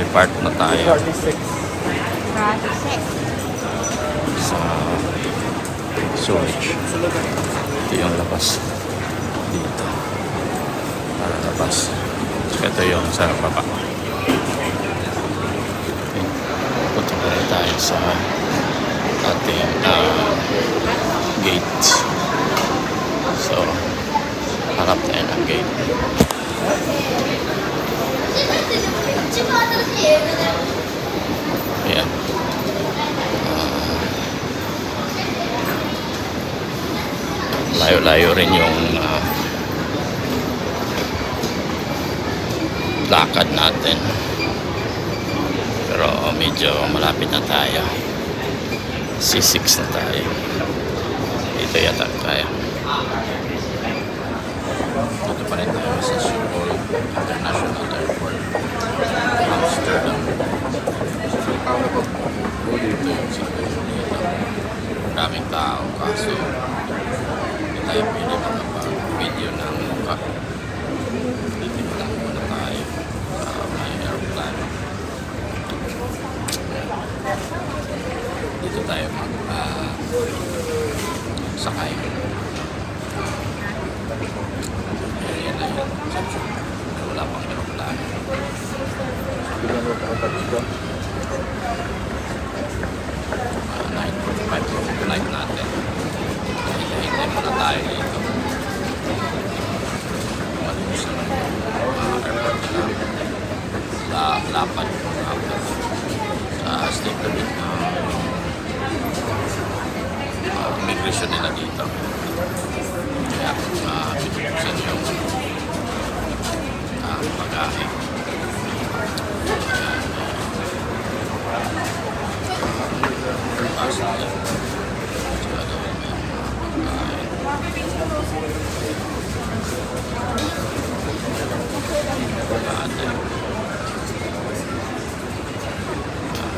Depart na tayo 46. sa Zurich. Ito yung labas dito para labas. Ito yung sa baba. Punta na tayo sa ating gate. So harap tayo ng gate. Ayan. Layo-layo rin yung lakad natin, pero medyo malapit na tayo. C6 na tayo. Dito yata tayo. Dito pa rin tayo sa Schiphol International Airport, Amsterdam. Dito yung situation dito. Maraming tao kaso hindi tayo pwede makapag-video ng mukha. Dito lang muna tayo sa may airplane. Dito tayo sakay. Ayan na yun. Wala pang airplane. Night 45 flight natin. Hintay muna tayo dito. Malinis naman yung airport nila. Lapad sa state limit immigration nila dito. Kaya pinupuksan yung bagahe.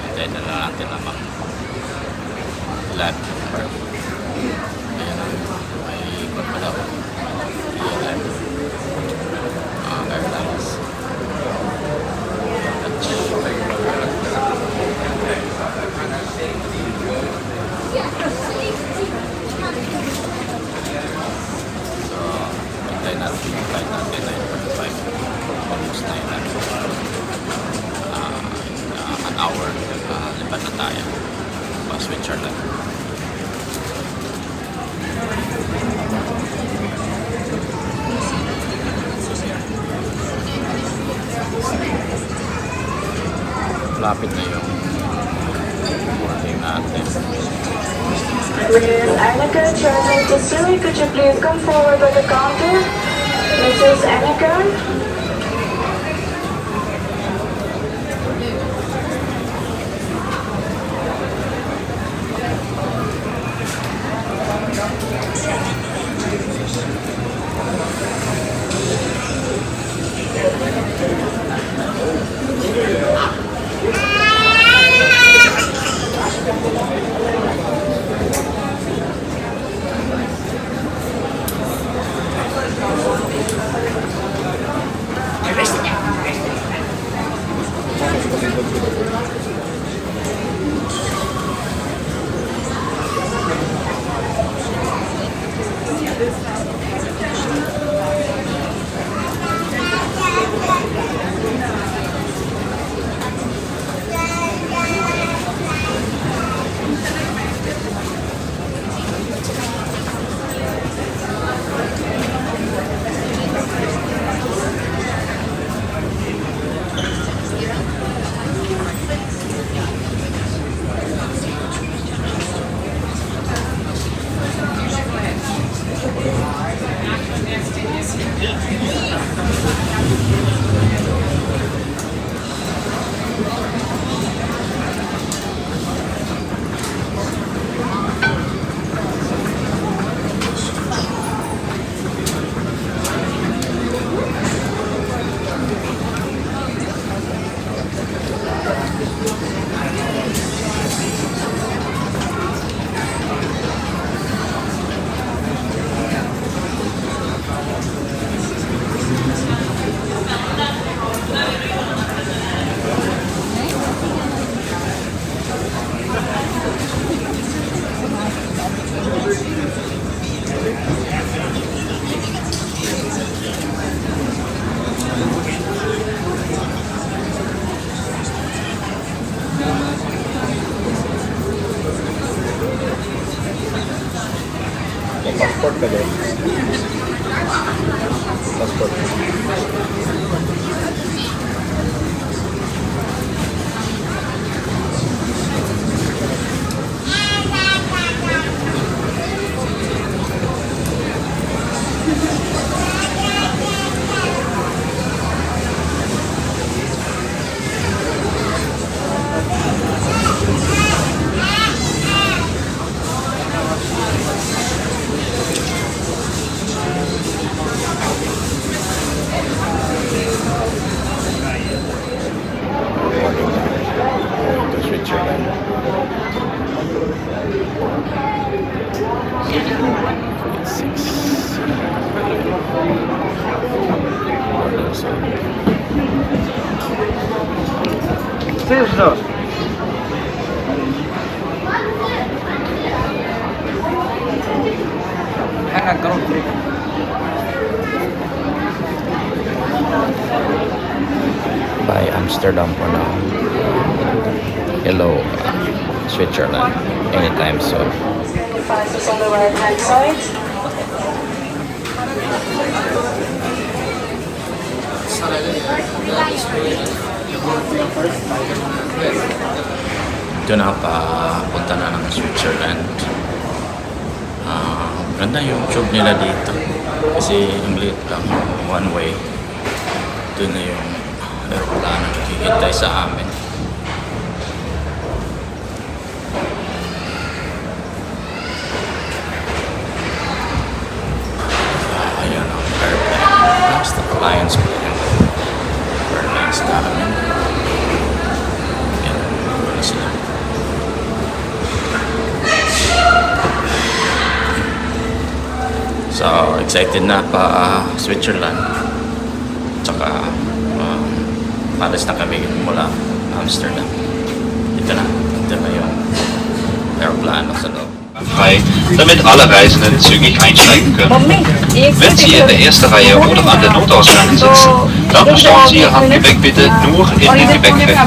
Hintayin na lang natin namang land. Ayan na, may ikot pa daw. EHAM airlines. Flight natin 9:45, almost 9 na. An hour, lipat na tayo. Pa-switcher lang. Lapit na yung boarding natin. With Annika traveling to Zurich, could you please come forward by the counter? Mrs. Annika? Passport ka din. Passport. By Amsterdam for now. Hello, Switzerland. Anytime soon. Sacrifices on the right hand side. Ito na punta na ng Switzerland. Ganda yung tube nila dito kasi ang liit lang yung one way. Ito na yung aeroplano nakikitay sa amin. Ayan ang airplane. Last of Alliance plane. Airlines namin. Ayan, wala sila. So, excited na pa Switzerland. Tsaka, palis na kami mula Amsterdam. Ito na yung aeroplano sa loob. Frei, damit alle Reisenden zügig einsteigen können. Wenn Sie in der ersten Reihe oder an der Notausgang sitzen, dann verstauen Sie Ihr Handgepäck bitte nur in den Gepäckrechner.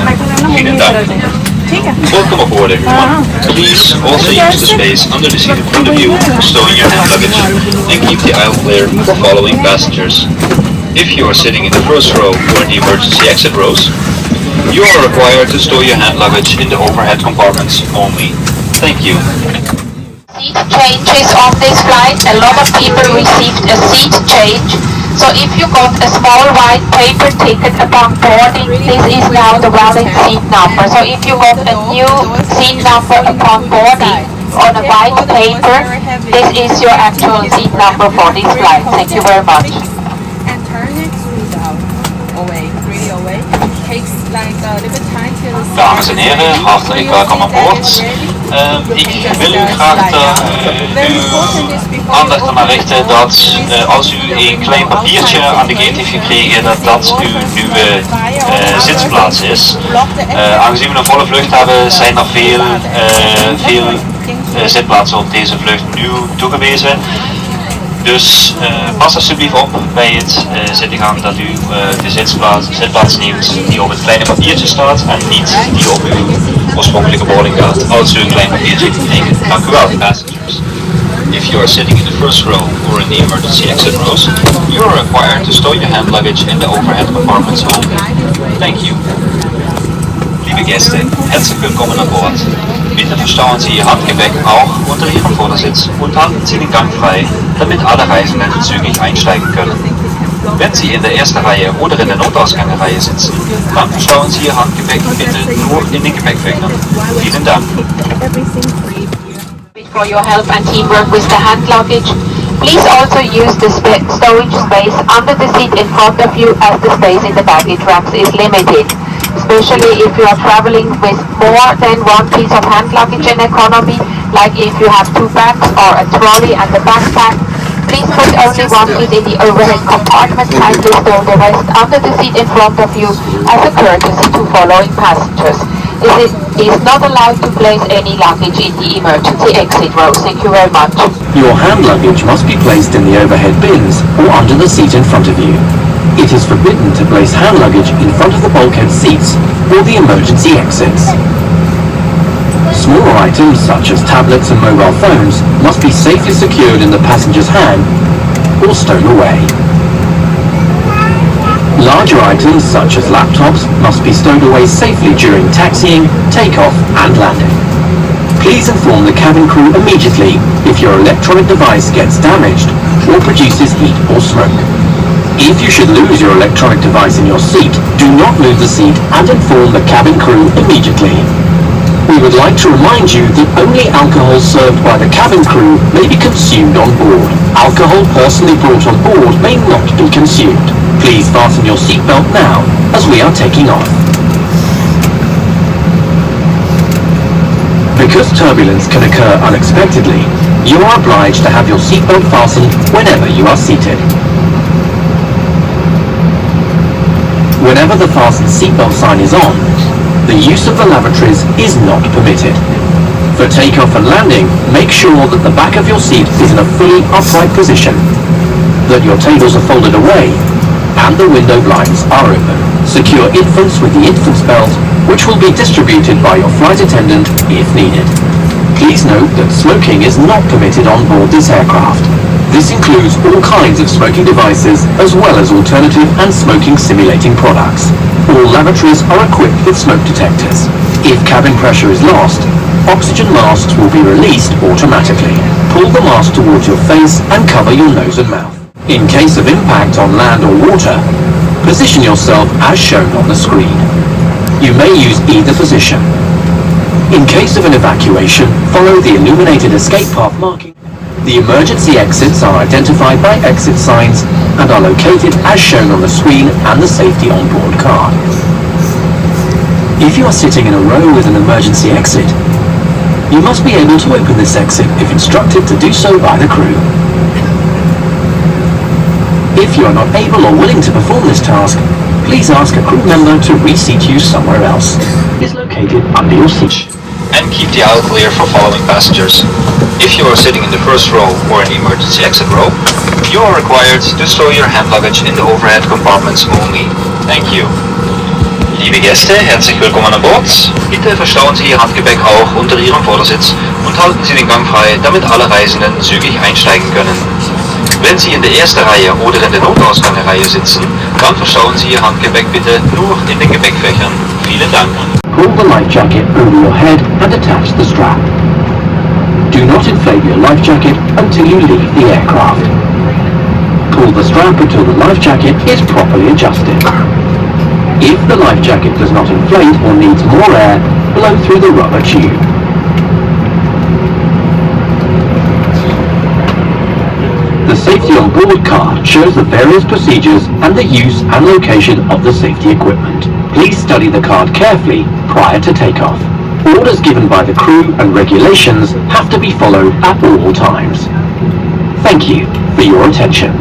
Vielen Dank. Welcome aboard everyone. Please also use the space under the seat in front of you for stowing your hand luggage and keep the aisle clear for following passengers. If you are sitting in the first row or in the emergency exit rows, you are required to store your hand luggage in the overhead compartments only. Thank you. Seat changes on this flight. A lot of people received a seat change. So if you got a small white paper ticket upon boarding, this is now the valid seat number. So if you got a new seat number upon boarding on a white paper, this is your actual seat number for this flight. Thank you very much. And turn it away, really away. Takes like a little bit time till. Dames en heren, hartelijk welkom aan boord. Ik wil u graag uw aandacht ernaar richten dat als u een klein papiertje aan de gate heeft gekregen, dat uw nieuwe zitplaats is. Aangezien we een volle vlucht hebben, zijn er veel zitplaatsen op deze vlucht nieuw toegewezen. Dus pas alsjeblieft op bij het zittengang dat u de zitplaats neemt die op het kleine papiertje staat en niet die op uw oorspronkelijke boarding gaat, als u een klein papiertje heeft gekregen. Dank u wel, passengers. If you are sitting in the first row or in the emergency exit rows, you are required to store your hand luggage in the overhead compartments only. Thank you. Liebe Gäste, herzlich willkommen an Bord. Bitte verstauen Sie Ihr Handgepäck auch unter Ihrem Vordersitz und halten Sie den Gang frei, damit alle Reisenden zügig einsteigen können. Wenn Sie in der ersten Reihe oder in der Notausgangsreihe sitzen, dann verstauen Sie Ihr Handgepäck bitte nur in den Gepäckrechner. Vielen Dank. For your help and teamwork with the hand luggage. Please also use the storage space under the seat in front of you, as the space in the baggage racks is limited. Especially if you are traveling with more than one piece of hand luggage in economy, like if you have two bags or a trolley and a backpack. Please put only one seat in the overhead compartment, kindly store the rest under the seat in front of you as a courtesy to following passengers. It is not allowed to place any luggage in the emergency exit row. Thank you very much. Your hand luggage must be placed in the overhead bins or under the seat in front of you. It is forbidden to place hand luggage in front of the bulkhead seats or the emergency exits. Smaller items such as tablets and mobile phones must be safely secured in the passenger's hand or stowed away. Larger items such as laptops must be stowed away safely during taxiing, takeoff and landing. Please inform the cabin crew immediately if your electronic device gets damaged or produces heat or smoke. If you should lose your electronic device in your seat, do not move the seat and inform the cabin crew immediately. We would like to remind you that only alcohol served by the cabin crew may be consumed on board. Alcohol personally brought on board may not be consumed. Please fasten your seatbelt now as we are taking off. Because turbulence can occur unexpectedly, you are obliged to have your seatbelt fastened whenever you are seated. Whenever the fasten seatbelt sign is on, the use of the lavatories is not permitted. For takeoff and landing, make sure that the back of your seat is in a fully upright position, that your tables are folded away, and the window blinds are open. Secure infants with the infant's belt, which will be distributed by your flight attendant if needed. Please note that smoking is not permitted on board this aircraft. This includes all kinds of smoking devices as well as alternative and smoking simulating products. All lavatories are equipped with smoke detectors. If cabin pressure is lost, oxygen masks will be released automatically. Pull the mask towards your face and cover your nose and mouth. In case of impact on land or water, position yourself as shown on the screen. You may use either position. In case of an evacuation, follow the illuminated escape path marking. The emergency exits are identified by exit signs and are located as shown on the screen and the safety onboard card. If you are sitting in a row with an emergency exit, you must be able to open this exit if instructed to do so by the crew. If you are not able or willing to perform this task, please ask a crew member to reseat you somewhere else. It is located under your seat. And keep the aisle clear for following passengers. If you are sitting in the first row or in the emergency exit row, you are required to stow your hand luggage in the overhead compartments only. Thank you. Liebe Gäste, herzlich willkommen an Bord. Bitte verstauen Sie Ihr Handgepäck auch unter Ihrem Vordersitz und halten Sie den Gang frei, damit alle Reisenden zügig einsteigen können. Wenn Sie in der ersten Reihe oder in der Notausgangsreihe sitzen, dann verstauen Sie Ihr Handgepäck bitte nur in den Gepäckfächern. Vielen Dank. Pull the life jacket over your head and attach the strap. Do not inflate your life jacket until you leave the aircraft. Pull the strap until the life jacket is properly adjusted. If the life jacket does not inflate or needs more air, blow through the rubber tube. The safety on board card shows the various procedures and the use and location of the safety equipment. Please study the card carefully prior to takeoff. Orders given by the crew and regulations have to be followed at all times. Thank you for your attention.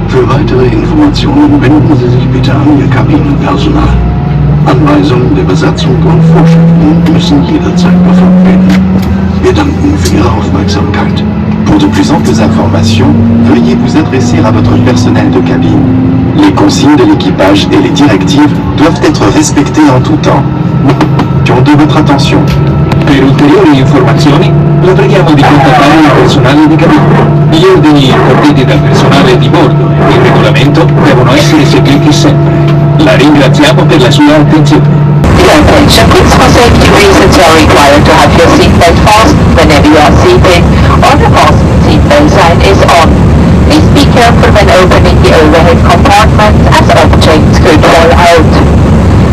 Für weitere Informationen wenden Sie sich bitte an Ihr Kabinenpersonal. Anweisungen der Besatzung und Vorschriften müssen jederzeit befolgt werden. Wir danken für Ihre Aufmerksamkeit. Pour de plus amples informations, veuillez vous adresser à votre personnel de cabine. Les consignes de l'équipage et les directives doivent être respectées en tout temps. De votre attention. Per ulteriori informazioni, la preghiamo di contattare il personale di cabina. Gli ordini forniti dal personale di bordo e il regolamento devono essere seguiti sempre. La ringraziamo per la sua attenzione. Attention, please, for safety reasons you are required to have your seatbelt fastened whenever you are seated or the fasten seatbelt sign is on. Please be careful when opening the overhead compartments as objects could fall out.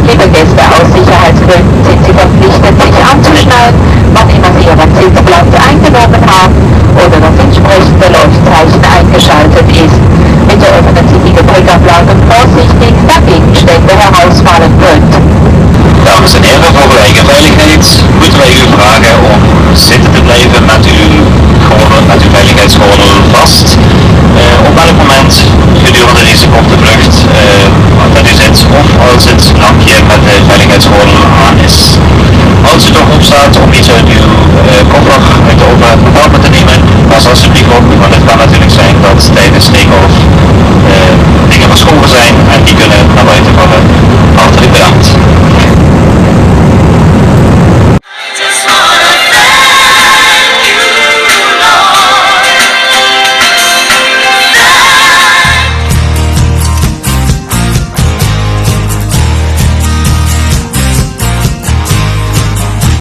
Liebe Gäste, aus Sicherheitsgründen sind Sie verpflichtet, sich anzuschnallen, wann immer Sie Ihren Sitzplatz eingenommen haben oder das entsprechende Leuchtzeichen eingeschaltet ist. Bitte öffnen Sie die Gepäckablage vorsichtig, da Gegenstände herausfallen könnten. Dames en heren, voor uw eigen veiligheid moeten wij u vragen om zitten te blijven met uw veiligheidsgordel vast. Op elk moment gedurende deze korte vlucht dat u zit of als het lampje met de veiligheidsgordel aan is. Als u toch opstaat om iets uit uw